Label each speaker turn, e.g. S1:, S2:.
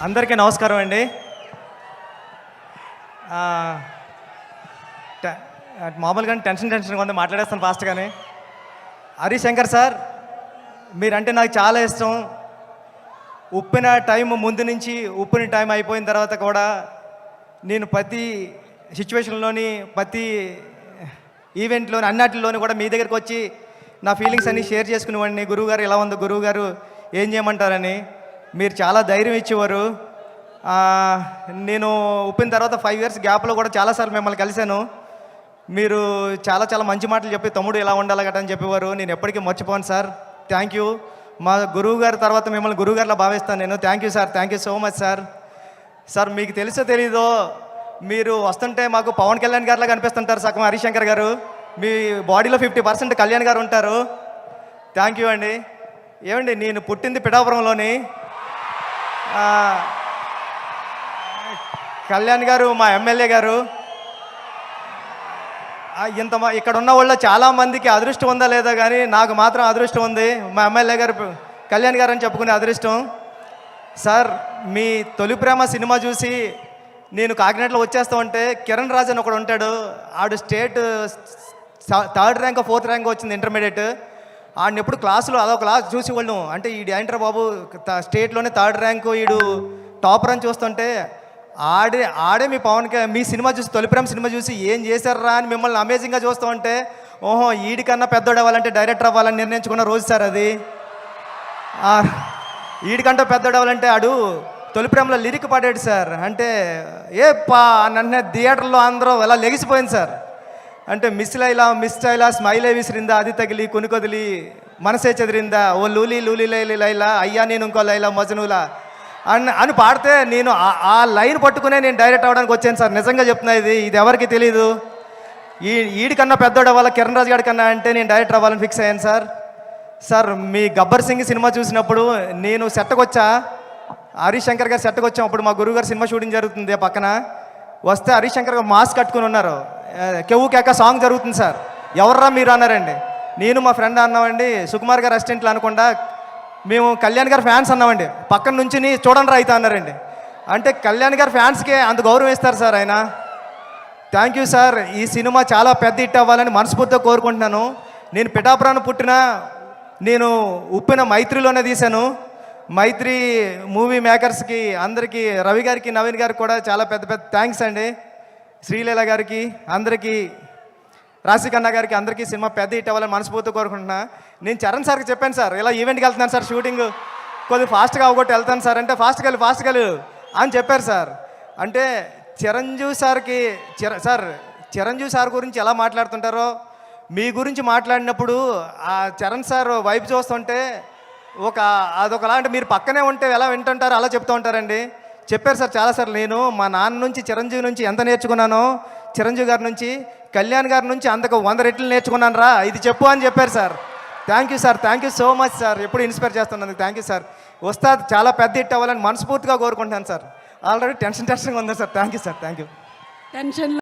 S1: అందరికీ నమస్కారం అండి. మామూలుగానే టెన్షన్గా ఉంది, మాట్లాడేస్తాను ఫాస్ట్గానే. హరిశంకర్ సార్, మీరంటే నాకు చాలా ఇష్టం. ఉప్పిన టైం ముందు నుంచి ఉప్పిన టైం అయిపోయిన తర్వాత కూడా నేను ప్రతి సిచ్యువేషన్లోని ప్రతి ఈవెంట్లోని అన్నిటిలోని కూడా మీ దగ్గరికి వచ్చి నా ఫీలింగ్స్ అన్నీ షేర్ చేసుకునేవాడిని. గురువుగారు ఎలా ఉందో, గురువుగారు ఏం చేయమంటారని మీరు చాలా ధైర్యం ఇచ్చేవారు. నేను ఉప్పిన తర్వాత 5 years గ్యాప్లో కూడా చాలాసార్లు మిమ్మల్ని కలిశాను. మీరు చాలా చాలా మంచి మాటలు చెప్పి తమ్ముడు ఎలా ఉండాలి గట్రా అని చెప్పేవారు. నేను ఎప్పటికీ మర్చిపోను సార్. Thank you. మా గురువు గారి తర్వాత మిమ్మల్ని గురువుగారిలా భావిస్తాను నేను. Thank you sir, thank you so much sir. Sir మీకు తెలుసో తెలీదో, మీరు వస్తుంటే మాకు పవన్ కళ్యాణ్ గారిలా కనిపిస్తుంటారు సగం హరిశంకర్ గారు. మీ బాడీలో 50% కళ్యాణ్ గారు ఉంటారు. థ్యాంక్ యూ అండి. ఏమండి, నేను పుట్టింది పిఠాపురంలోని. కళ్యాణ్ గారు మా ఎమ్మెల్యే గారు. ఇక్కడ ఉన్న వాళ్ళు చాలామందికి అదృష్టం ఉందా లేదా కానీ నాకు మాత్రం అదృష్టం ఉంది. మా ఎమ్మెల్యే గారు కళ్యాణ్ గారు అని చెప్పుకునే అదృష్టం. సార్, మీ తొలి ప్రేమ సినిమా చూసి నేను కాకినాడలో వచ్చేస్తా ఉంటే కిరణ్ రాజ్ అని ఒకడు ఉంటాడు. ఆడు state 3rd rank 4th rank వచ్చింది ఇంటర్మీడియట్. ఆడిని ఎప్పుడు క్లాసులో అదొక క్లాస్ చూసి వాళ్ళు అంటే ఈడు ఏంటర్ బాబు స్టేట్లోనే 3rd ర్యాంకు, ఈడు టాపర్ అని చూస్తుంటే ఆడే మీ సినిమా చూసి తొలి ప్రేమ సినిమా చూసి ఏం చేశారా అని మిమ్మల్ని అమేజింగ్గా చూస్తూ ఉంటే ఓహో ఈడికన్నా పెద్దోడు అవ్వాలంటే డైరెక్టర్ అవ్వాలని నిర్ణయించుకున్న రోజు సార్ అది. ఈడికంటే పెద్దోడు అవ్వాలంటే ఆడు తొలి ప్రేమలో లిరిక్ పాడాడు సార్. అంటే నన్ను థియేటర్లో అందరూ ఎలా లెగిసిపోయింది సార్. అంటే మిస్ లైలా స్మైలే విసిరిందా, అది తగిలి కొనుకొదిలి మనసే చెదిరిందా, ఓ లూలీ లూలీ లైలా అయ్యా నేను ఇంకో లైలా మజనూలా అని పాడితే నేను ఆ లైన్ పట్టుకునే నేను డైరెక్ట్ అవ్వడానికి వచ్చాను సార్. నిజంగా చెప్తున్నా, ఇది ఎవరికి తెలీదు. ఈడికన్నా పెద్దోడు అవ్వాలి కిరణ్ రాజు గారి కన్నా అంటే నేను డైరెక్టర్ అవ్వాలని ఫిక్స్ అయ్యాను సార్. సార్, మీ గబ్బర్ సింగ్ సినిమా చూసినప్పుడు నేను సెట్కి వచ్చా, హరిశంకర్ గారు సెట్కి వచ్చాం. అప్పుడు మా గురువుగారు సినిమా షూటింగ్ జరుగుతుంది పక్కన. వస్తే హరిశంకర్ గారు మాస్క్ కట్టుకుని ఉన్నారు. కెవ్వు కేక సాంగ్ జరుగుతుంది సార్. ఎవర్రా మీరు అన్నారండి. నేను మా ఫ్రెండ్ అన్నామండి, సుకుమార్ గారు అసిస్టెంట్లు అనకుండా మేము కళ్యాణ్ గారి ఫ్యాన్స్ అన్నామండి. పక్కన నుంచి చూడండి రా అయితే అన్నారండి. అంటే కళ్యాణ్ గారి ఫ్యాన్స్కే అంత గౌరవం ఇస్తారు సార్ ఆయన. Thank you sir. ఈ సినిమా చాలా పెద్ద హిట్ అవ్వాలని మనస్ఫూర్తిగా కోరుకుంటున్నాను. నేను పిఠాపురాన్ని పుట్టిన, నేను ఉప్పిన మైత్రిలోనే తీశాను. మైత్రి మూవీ మేకర్స్కి అందరికీ, రవి గారికి నవీన్ గారికి కూడా చాలా పెద్ద పెద్ద థ్యాంక్స్ అండి. శ్రీలీల గారికి, అందరికీ, రాశికన్న గారికి, అందరికీ సినిమా పెద్ద హిట్ అవ్వాలని మనస్ఫూర్తిగా కోరుకుంటున్నా. నేను చరణ్ సార్కి చెప్పాను సార్, ఇలా ఈవెంట్కి వెళ్తున్నాను సార్, షూటింగ్ కొద్దిగా ఫాస్ట్గా అవ్వగొట్టి వెళ్తాను సార్ అంటే ఫాస్ట్గా అని చెప్పారు సార్. అంటే చిరంజీవి సార్కి చిరంజీవి సార్ గురించి ఎలా మాట్లాడుతుంటారో మీ గురించి మాట్లాడినప్పుడు ఆ చరణ్ సార్ వైపు చూస్తుంటే అదొకలా అంటే మీరు పక్కనే ఉంటే ఎలా వింటుంటారో అలా చెప్తూ ఉంటారండి. చెప్పారు సార్ చాలాసార్లు. నేను మా నాన్న నుంచి చిరంజీవి నుంచి ఎంత నేర్చుకున్నానో, చిరంజీవి గారి నుంచి కళ్యాణ్ గారి నుంచి అంతకు 100 రెట్లు నేర్చుకున్నాను రా, ఇది చెప్పు అని చెప్పారు sir. Thank you sir, thank you so much sir. ఎప్పుడు ఇన్స్పైర్ చేస్తున్నందుకు థ్యాంక్ యూ సార్. వస్తాది చాలా పెద్ద హిట్ అవ్వాలని మనస్ఫూర్తిగా కోరుకుంటున్నాను సార్. ఆల్రెడీ టెన్షన్గా ఉంది sir. Thank you sir, thank you.